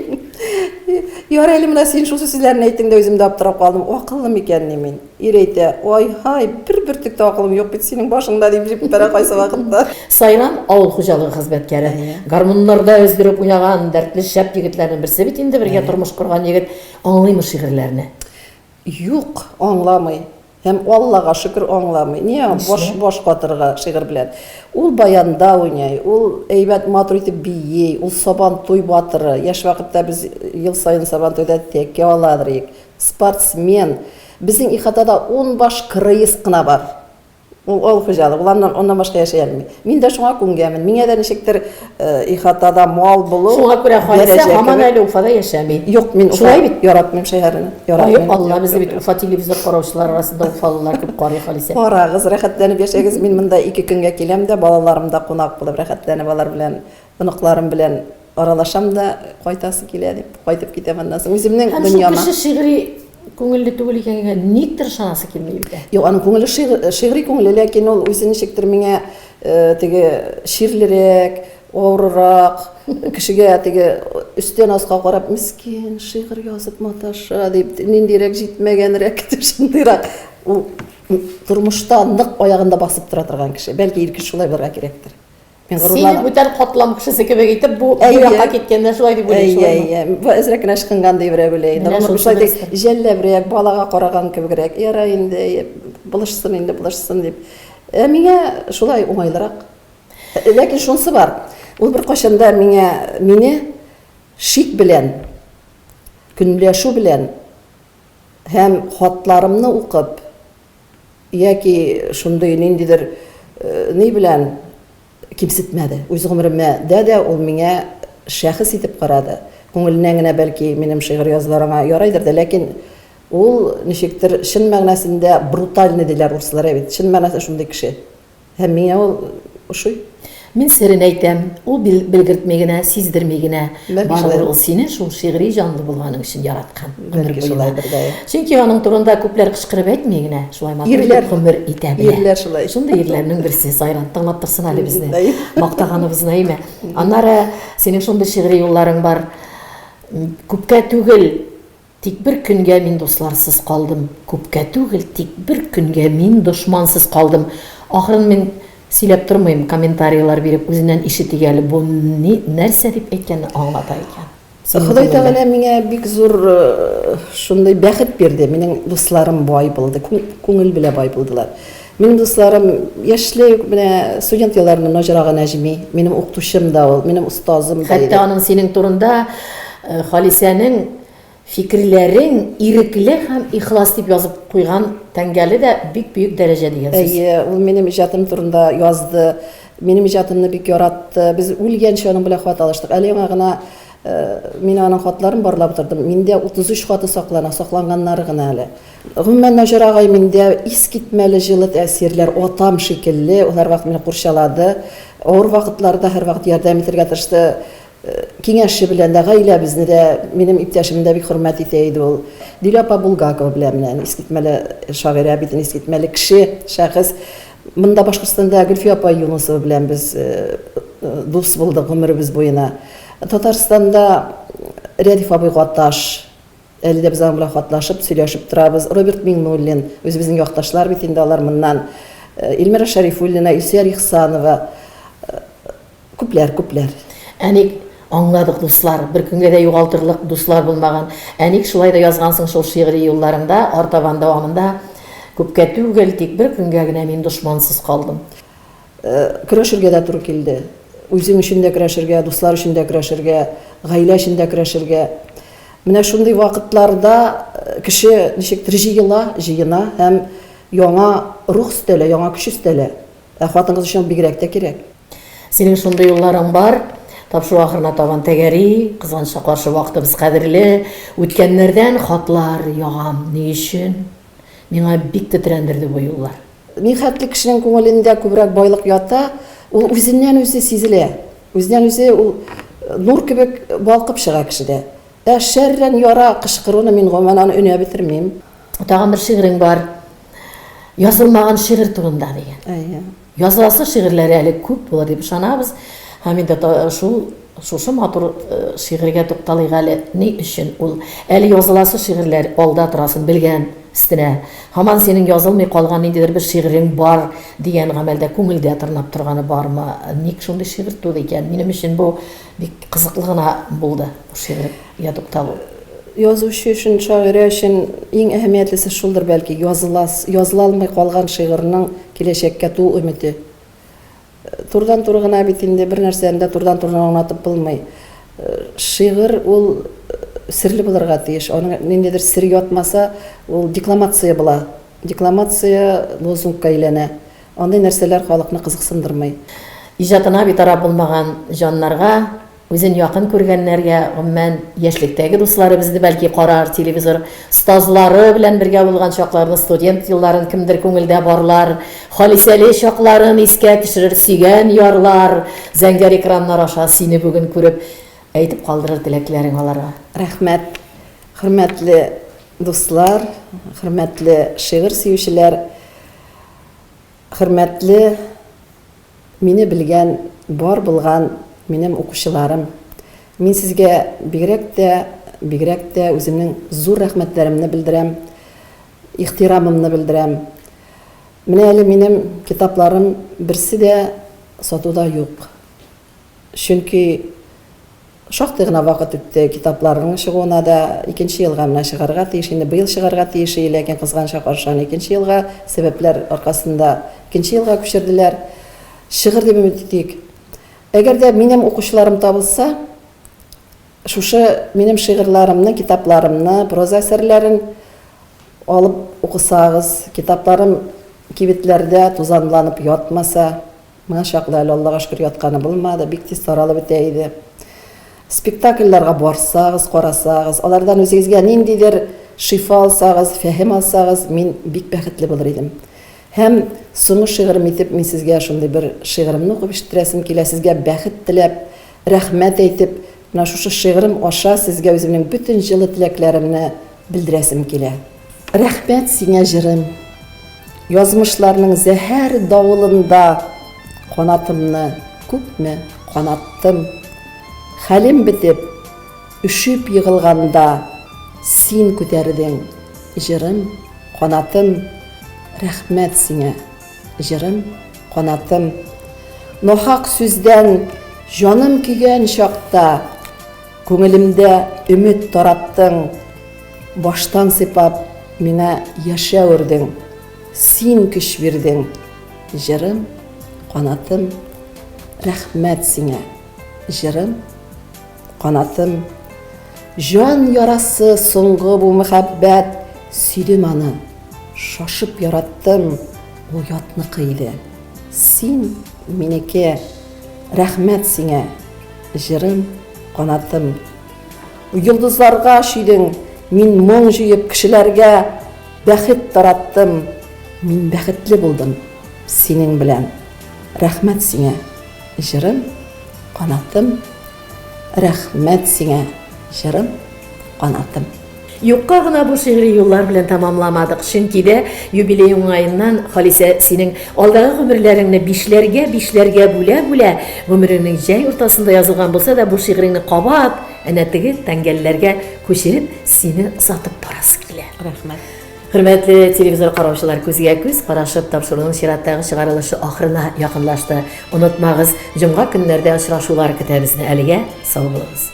ярый әле менә син шул сүзләрне әйттең дә үзем дә аптырап калдым. Акыллы микән ди мин. Ир әйтә, ой, һай, бер бөртек тә акылым юк бит синең башыңда дип җип бара кайсы вакытта. Сайран авыл хуҗалыгы хезмәткәре. Гармуннарда өздереп уйнаган дәртле шәп егетләрнең берсе бит инде бергә тормыш корган егет аңлыймы шигырьләрне. Юк, аңламый. Һәм Аллага шөкер аңламый. Не бош катырга шигырь белән. Ул баянда уйный, ул әйбәт матур итеп бии, ул сабан туй батыры. Яшь вакытта без ел сайын сабан туйда тәккә аладыр. Спортсмен. Безнең ихатада 10 баш кырыйс кына бар. Ул хуҗалык, оннан башка яшәй алмый. Мин дә шуңа күнгәнмен. Миңә дә ничектер ихатада мал булу. Шуңа күрә Халисә һаман әле Уфада яшәми. Юк, мин Шулай бит. Яратмыйм шәһәрне. Ай, Алла, безне бит Уфа телевизор караучылар арасында уфалылар күп карый Халисә. Карагыз, рәхәтләнеп яшәгез. Мин монда 2 көнгә киләм дә, балаларым да кунак булып рәхәтләнеп алар белән, оныкларым белән аралашам да, кайтасы килә дип, кайтып китәм аннан соң үземнең Һәм шу дөньяма. кеше шигъри күңелле түгел икәнгә никтер шанасы килми бит. Юк, аның күңеле шигъри күңеле, ләкин ул үзе ничектер миңа теге ширлерәк, авыррак, кешегә теге өстән аска карап мискин шигырь язып маташа дип, ниндирәк җитмәгәнрәк дип шундыйрак. Ул тормышта нык аягында басып тора торган кеше. Бәлки ирке шулай булырга кирәктер. Мин Син горурланам. бүтән катлам кешесе кебек итеп бу Әйе. якка киткәндә шулай дип уйлыйм. Әйе, бу әзрәк кенә ышкынган дип белә инде. Менә Гомер шул шулай дип шигырьстер. җәлләбрәк, балага караган кебегрәк. Яра инде, булышсын инде, булышсын дип. Миңа шулай уңайлырак. Ләкин шунысы бар. Ул бер кашанда мине шик белән, көнләшү белән һәм хатларымны укып яки шундый ниндидер ни белән кимсетмәде. Үз гомеремә дә ул миңа шәхес итеп карады. Күңеленнән генә бәлки минем шигырь язуларыма ярайдыр да, ләкин ул ничектер чын мәгънәсендә брутальный диләр урыслар бит. Чын мәгънәсендә шундый кеше. Һәм миңа ул ошый. Мин серен әйтәм, ул белгертмәй генә, сиздермәй генә. Бәлки Барыбер шулай. ул сине шул шигъри җанлы булганың өчен яраткан. Бәлки шулай бер дә. Чөнки аның турында күпләр кычкырып әйтми генә, шулай матур Ирләр. гомер итә белә. Ирләр шулай. Шундай ирләрнең берсе Сайран тыңлап торсын әле безне. Әйе. Мактаганыбызны әйме. Аннары синең шундый шигъри юлларың бар. Күпкә түгел, тик бер көнгә мин дусларсыз калдым. Күпкә түгел, тик бер көнгә мин дошмансыз калдым. Ахырын мин сөйләп тормыйм, комментарийлар биреп үзеннән ишетик әле бу нәрсә дип әйткәнне аңлата икән. Ходай Тәгалә миңа бик зур шундый бәхет бирде. Минем дусларым бай булды, күңел белә бай булдылар. Минем дусларым яшьлек менә студент елларында Наҗрага Нәҗми, минем укытучым да ул, минем устазым да Хәтта иде. аның синең турында Халисәнең фикерләрен ирекле һәм ихлас дип язып куйган тәңгәле дә бик бөек дәрәҗә дигән сүз. Әйе, ул минем иҗатым турында язды. Минем иҗатымны бик яратты. Без үлгәнчә аның белән хат алыштык. Әле яңа гына мин аның хатларын барлап тордым. Миндә 33 хаты сакланганнары гына әле. Гомумән Наҗар агай миндә искитмәле җылы тәэсирләр, атам шикелле, улар вакыт мине курчалады. Авыр вакытларда һәрвакыт ярдәм итәргә тырышты. Киңәше белән дә гаиләбезне дә, минем иптәшемне дә бик хөрмәт итә иде ул. Дилапа Булгакова белән менә искитмәле шагыйрә бит, искитмәле кеше, шәхес. Монда Башкортстанда Гөлфия апа Юнусова белән без дус булдык гомеребез буена. Татарстанда Рәдиф абый Гаташ, әле дә без аның белән хатлашып, сөйләшеп торабыз. Роберт Миңнуллин, үзебезнең якташлар бит инде алар моннан. Илмира Шәрифуллина, Юсия Ихсанова, күпләр. Әник аңладык дуслар, бер көнгә дә югалтырлык дуслар булмаган. Әник шулай да язгансың шул шигъри юлларыңда, артабан дәвамында күпкә түгел, тик бер көнгә генә мин дошмансыз калдым. Көрәшергә дә туры килде. Үзем өчен дә көрәшергә, дуслар өчен дә көрәшергә, гаилә өчен дә көрәшергә. Менә шундый вакытларда кеше ничектер җыена һәм яңа рух өстәле, яңа көч өстәле. Хатын-кыз өчен бигрәк тә кирәк. Синең шундый юлларың бар. Тапшу ахырына табан тәгәри, кызганча каршы вакытыбыз кадерле. Үткәннәрдән хатлар ягам. Ни өчен? Миңа бик тетрәндерде бу юллар. Мин хәтле кешенең күңелендә күбрәк байлык ята, ул үзеннән үзе сизелә. Үзеннән үзе ул нур кебек балкып чыга кешедә. Шәррән яра кычкыруны мин гомумән аны өнә битермим. Тагын бер шигырең бар. язылмаган шигырь турында дигән. Әйе. Язасы шигырьләре әле күп булыр дип ышанабыз. Һәм инде шушы матур шигырьгә тукталыйк әле. Ни өчен ул әле языласы шигырьләр алда торасын белгән өстенә. Һаман синең язылмый калган ниндидер бер шигырең бар дигән гамәлдә күңелдә тырнап торганы бармы? Ник шундый шигырь туды икән? Минем өчен бу бик кызыклы гына булды бу шигырьгә тукталу. Язучы өчен, шагыйрь өчен иң әһәмиятлесе шулдыр бәлки, языла алмый калган шигырьнең киләчәккә туу өмете. Турдан-тур гына бит инде бер нәрсәне дә турдан-тур аңлатып булмый. Шигырь ул серле булырга тиеш. Аның ниндидер сер ятмаса, ул декламация була. Декламация лозунгка әйләнә. Андый нәрсәләр халыкны кызыксындырмый. Иҗатына битараф булмаган җаннарга, үзен якын күргәннәргә, гомумән яшьлектәге дусларыбызны бәлки карар, телевизор стажлары белән бергә булган чакларны, студент елларын кемдер күңелдә барлар, халисәле чакларын искә төшерер сөйгән ярлар, зәңгәр экраннар аша сине бүген күреп әйтеп калдырыр теләкләрен аларга. Рәхмәт, хөрмәтле дуслар, хөрмәтле шигырь сөючеләр, хөрмәтле мине белгән, бар булган минем укучыларым. Мин сезгә бигрәк тә үземнең зур рәхмәтләремне белдерәм, ихтирамымны белдерәм. Менә әле минем китапларым берсе дә сатуда юк. Чөнки шактый гына вакыт үтте, китапларның чыгуына да 2нче елга менә чыгарга тиеш, инде быел чыгарга тиеш, ләкин кызганча каршаны 2нче елга сәбәпләр аркасында 2нче елга күчерделәр. Шигырь дип өмет итик. Әгәр дә минем укучыларым табылса, шушы минем шигырьләремне, китапларымны, проза әсәрләрен алып укысагыз, китапларым кибетләрдә тузанланып ятмаса, моңа чаклы әле Аллага шөкер ятканы булмады, бик тиз таралып бетә иде. Спектакльләргә барсагыз, карасагыз, алардан үзегезгә ниндидер шифа алсагыз, фәһем алсагыз, мин бик бәхетле булыр идем. Һәм соңгы шигырем итеп мин сезгә шундый бер шигыремне укып ишеттерәсем килә, сезгә бәхет теләп, рәхмәт әйтеп, менә шушы шигырем аша сезгә үземнең бөтен җылы теләкләремне белдерәсем килә. Рәхмәт сиңа җырым. Язмышларның зәһәр давылында канатымны күпме канаттым. Хәлем бетеп, үшүп егылганда син күтәрдең. Җырым, канатым, рәхмәт сиңа. Җырым, канатым. Нахак сүздән җаным көйгән чакта күңелемдә өмет тараттың. Баштан сыйпап миңа яшәүрдең. Син көч бирдең. Җырым, канатым, рәхмәт сиңа. Җырым, канатым. Җан ярасы соңгы бу мәхәббәт, сөйдем аны. Шашып яраттым, ул ятныкы иде. Син минеке, рәхмәт сиңа. Җырым, канатым. Йолдызларга шүйдең, мин моң җыеп кешеләргә бәхет тараттым. Мин бәхетле булдым синең белән. Рәхмәт сиңа. Җырым, канатым. Рәхмәт сиңа. Җырым, канатым. Юкка гына бу шигъри юллар белән тамамламадык. Чөнки дә юбилей уңаеннан Халисә синең алдагы гомерләреңне бишләргә бүлә, гомереңнең җәй уртасында язылган булса да бу шигъриңне кабат әнә теге тәңгәлләргә күчереп сине озатып барасы килә. Рәхмәт. Хөрмәтле телевизор караучылар, күзгә күз карашып тапшыруның чираттагы чыгарылышы ахырына якынлашты. Онытмагыз, җомга көннәрдә очрашулар көтәбезне. Әлегә сау булыгыз.